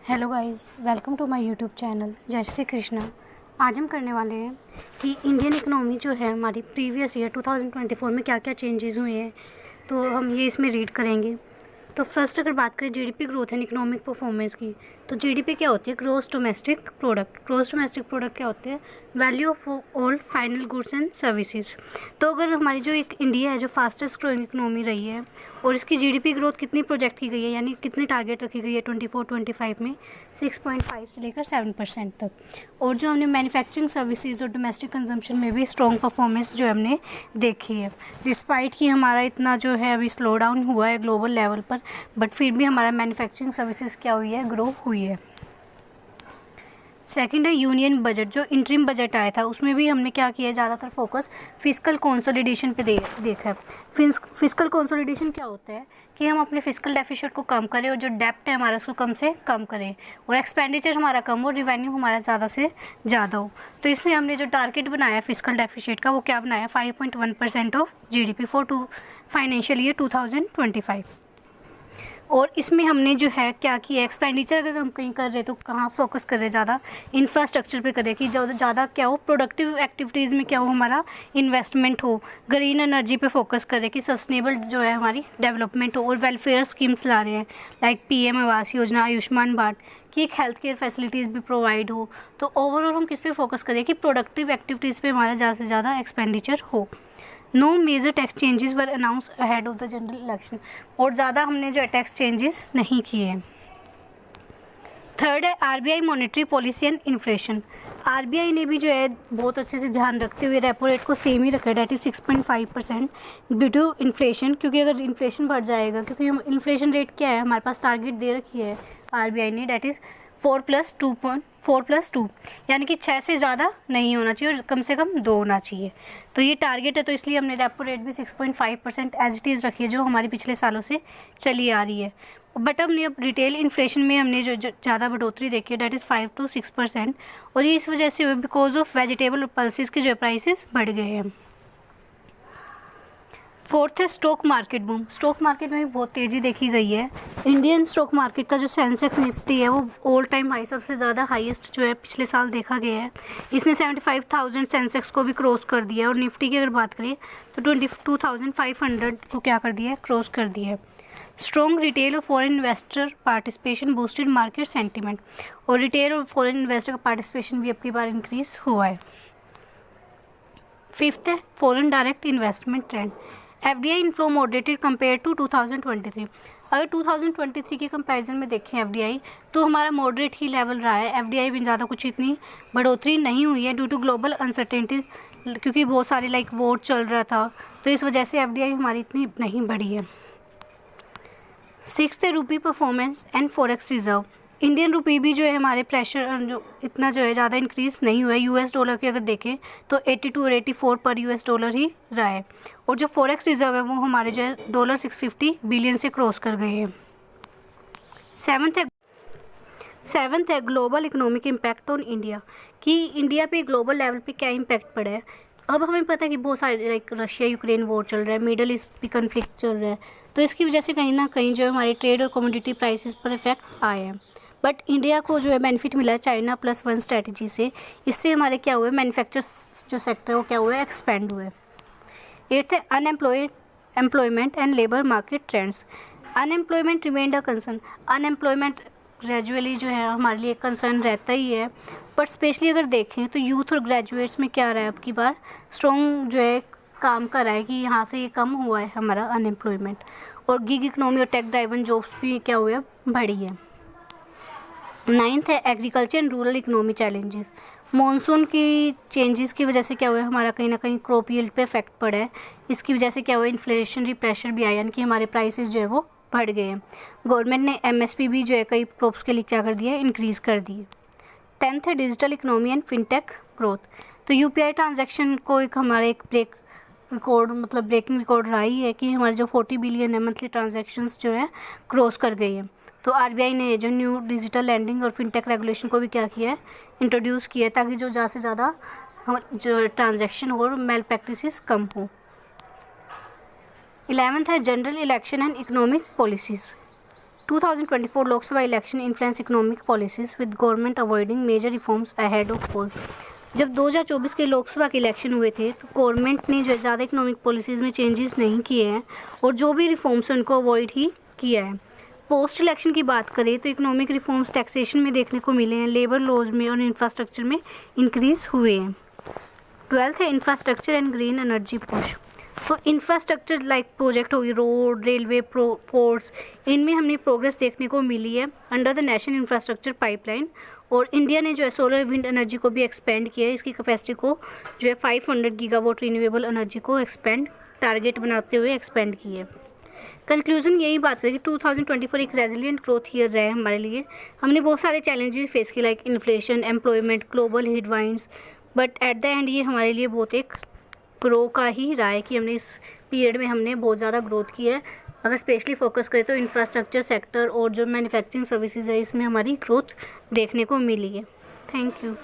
Hello guys, welcome to my YouTube channel जय श्री कृष्णा। आज हम करने वाले हैं कि इंडियन इकोनॉमी जो है हमारी प्रीवियस ईयर 2024 में क्या क्या चेंजेस हुए हैं, तो हम ये इसमें रीड करेंगे। तो फर्स्ट अगर बात करें GDP growth and economic performance की, तो जीडीपी क्या होती है? Gross domestic product. Gross domestic product क्या होते हैं? Value of all final goods and services. तो अगर हमारी जो एक इंडिया है जो फास्टेस्ट ग्रोइंग इकोनॉमी रही है और इसकी जीडीपी ग्रोथ कितनी प्रोजेक्ट की गई है, यानी कितनी टारगेट रखी गई है 24-25 में 6.5 से लेकर 7% तक। और जो हमने मैन्युफैक्चरिंग सर्विसेज और डोमेस्टिक कंजम्पशन में भी स्ट्रॉन्ग परफॉर्मेंस जो हमने देखी है, डिस्पाइट कि हमारा इतना जो है अभी स्लो डाउन हुआ है ग्लोबल लेवल पर, बट फिर भी हमारा मैन्युफैक्चरिंग सर्विसेज क्या हुई है? ग्रो हुई है। सेकंड है यूनियन बजट। जो इंटरिम बजट आया था उसमें भी हमने क्या किया है? ज़्यादातर फोकस फिस्कल कंसोलिडेशन पे देखा है। फिस्कल कंसोलिडेशन क्या होता है कि हम अपने फिस्कल डेफिसिट को कम करें और जो डेप्ट है हमारा उसको कम से कम करें और एक्सपेंडिचर हमारा कम हो, रिवेन्यू हमारा ज़्यादा से ज़्यादा हो। तो इसलिए हमने जो टारगेट बनाया है फिस्कल डेफिसिट का, वो क्या बनाया? 5.1% of GDP for financial year 2025। और इसमें हमने जो है क्या किया? एक्सपेंडिचर अगर हम कहीं कर रहे तो कहाँ फोकस कर रहे? ज़्यादा इंफ्रास्ट्रक्चर पे करें कि ज़्यादा क्या हो, प्रोडक्टिव एक्टिविटीज़ में क्या हो, हमारा इन्वेस्टमेंट हो। ग्रीन एनर्जी पे फोकस करें कि सस्टेनेबल जो है हमारी डेवलपमेंट हो। और वेलफेयर स्कीम्स ला रहे हैं लाइक पीएम आवास योजना, आयुष्मान भारत, कि एक हेल्थ केयर फैसिलिटीज़ भी प्रोवाइड हो। तो ओवरऑल हम किस पे फोकस करें कि प्रोडक्टिव एक्टिविटीज़ पे हमारा ज़्यादा से ज़्यादा एक्सपेंडिचर हो। No major tax changes were announce ahead of the general election. और ज़्यादा हमने जो है टैक्स चेंजेस नहीं किए हैं। थर्ड है RBI monetary policy and inflation. RBI ने भी जो है बहुत अच्छे से ध्यान रखते हुए रेपो रेट को सेम ही रखा है, that is 6.5% due to inflation. क्योंकि अगर इन्फ्लेशन बढ़ जाएगा, क्योंकि हम इन्फ्लेशन रेट क्या है, हमारे पास टारगेट दे रखी है आरबीआई ने, डेट इज़ 4+2, यानी कि 6 से ज़्यादा नहीं होना चाहिए और कम से कम 2 होना चाहिए। तो ये टारगेट है, तो इसलिए हमने रेपो रेट भी 6.5% एज इट इज़ रखी है, जो हमारी पिछले सालों से चली आ रही है। बट हमने अब रिटेल इन्फ्लेशन में हमने जो ज़्यादा बढ़ोतरी देखी है, डेट इज़ 5 to 6%। और ये इस वजह से हुई बिकॉज ऑफ वेजिटेबल और पल्सेस के जो प्राइसेस बढ़ गए हैं। फोर्थ है stock market boom. Stock market में भी बहुत तेज़ी देखी गई है। इंडियन स्टॉक मार्केट का जो सेंसेक्स निफ्टी है वो ऑल टाइम हाई, सबसे ज़्यादा हाईएस्ट जो है पिछले साल देखा गया है। इसने 75,000 सेंसेक्स को भी क्रॉस कर दिया है। और निफ्टी की अगर बात करें तो 22,500 को क्या कर दिया है? क्रॉस कर दिया है। स्ट्रॉन्ग रिटेल और foreign investor participation boosted market sentiment. और रिटेल और फॉरेन इन्वेस्टर का पार्टिसिपेशन भी अब की बार इंक्रीज हुआ है। फिफ्थ है foreign direct investment trend. FDI inflow moderated compare to 2023। अगर 2023 के कंपैरिजन में देखें एफडीआई, तो हमारा मॉडरेट ही लेवल रहा है। एफडीआई में ज़्यादा कुछ इतनी बढ़ोतरी नहीं हुई है ड्यू टू ग्लोबल अनसर्टेनिटी, क्योंकि बहुत सारे लाइक वोट चल रहा था, तो इस वजह से एफडीआई हमारी इतनी नहीं बढ़ी है। सिक्स्थ है रूपी performance and forex reserve. Indian rupee भी जो है हमारे प्रेशर जो इतना जो है ज़्यादा इंक्रीज़ नहीं हुआ है। यूएस डॉलर की अगर देखें तो 82 और 84 पर यूएस डॉलर ही रहा है। और जो फॉरेक्स रिजर्व है वो हमारे जो है $650 बिलियन से क्रॉस कर गए हैं। सेवन्थ है global economic impact on India, कि इंडिया पे ग्लोबल लेवल पे क्या इम्पैक्ट पड़ा है। अब हमें पता है कि बहुत सारे लाइक रशिया यूक्रेन वॉर चल रहा है, मिडल ईस्ट भी कन्फ्लिक्ट चल रहा है, तो इसकी वजह से कहीं ना कहीं जो है हमारे ट्रेड और कमोडिटी प्राइसेस पर इफेक्ट आए हैं। बट इंडिया को जो है बेनिफिट मिला है चाइना +1 स्ट्रैटेजी से। इससे हमारे क्या हुए? मैन्युफैक्चर जो सेक्टर है वो क्या हुआ है? एक्सपेंड हुए। एट्थ है employment and labour market trends. Unemployment remained a concern. Unemployment gradually जो है हमारे लिए कंसर्न रहता ही है, बट स्पेशली अगर देखें तो यूथ और ग्रेजुएट्स में क्या रहा है, अब की बार स्ट्रॉन्ग जो है काम कर रहा है कि यहाँ से ये कम हुआ है हमारा अनएम्प्लॉयमेंट। और गिग इकोनॉमी और टेक ड्राइवन जॉब्स भी क्या हुए? बढ़ी है। नाइन्थ है agriculture and rural economy challenges. Monsoon की चेंजेस की वजह से क्या हुआ है, हमारा कहीं ना कहीं क्रॉप यील्ड पे इफेक्ट पड़ा है। इसकी वजह से क्या हुआ? इन्फ्लेशनरी प्रेशर भी आया, यानी कि हमारे प्राइसेस जो है वो बढ़ गए हैं। गवर्नमेंट ने एमएसपी भी जो है कई क्रॉप्स के लिए क्या कर दिया है? इंक्रीज़ कर दी है। टेंथ है digital economy and fintech growth. तो यूपीआई ट्रांजैक्शन को एक हमारा एक ब्रेकिंग रिकॉर्ड रहा ही है कि हमारे जो 40 बिलियन है मंथली ट्रांजैक्शंस जो है क्रॉस कर गई है। तो आरबीआई ने जो न्यू डिजिटल लैंडिंग और फिनटेक रेगुलेशन को भी क्या किया है? इंट्रोड्यूस किया है, ताकि जो ज़्यादा से ज़्यादा जो ट्रांजैक्शन हो और मेल प्रैक्टिसेस कम हो। 11th है general election and economic policies. 2024 Lok Sabha election influence economic policies with government avoiding major reforms ahead of polls. जब 2024 के लोकसभा के इलेक्शन हुए थे तो गवर्नमेंट ने जो ज़्यादा इकोनॉमिक पॉलिसीज़ में चेंजेस नहीं किए हैं और जो भी रिफॉर्म्स हैं उनको अवॉइड ही किया है। पोस्ट इलेक्शन की बात करें तो इकोनॉमिक रिफॉर्म्स टैक्सेशन में देखने को मिले हैं, लेबर लॉज में और इंफ्रास्ट्रक्चर में इंक्रीज़ हुए हैं। 12th है infrastructure and green energy push. तो इंफ्रास्ट्रक्चर लाइक प्रोजेक्ट होगी, रोड, रेलवे, पोर्ट्स, इनमें हमने प्रोग्रेस देखने को मिली है under the national infrastructure pipeline. और इंडिया ने जो है सोलर विंड एनर्जी को भी एक्सपेंड किया है, इसकी कैपेसिटी को जो है 500 गीगावाट रिन्यूएबल एनर्जी को एक्सपेंड टारगेट बनाते हुए एक्सपेंड की है। कंक्लूजन यही बात करें कि 2024 एक रेजिलिएंट ग्रोथ ईयर रहा है हमारे लिए। हमने बहुत सारे चैलेंजेस फेस किए like inflation, employment, global headwinds, but at the end ये हमारे लिए बहुत एक ग्रो का ही रहा है कि हमने इस पीरियड में हमने बहुत ज़्यादा ग्रोथ की है। अगर स्पेशली फोकस करें तो इंफ्रास्ट्रक्चर सेक्टर और जो मैन्युफैक्चरिंग सर्विसेज है इसमें हमारी ग्रोथ देखने को मिली है। Thank you.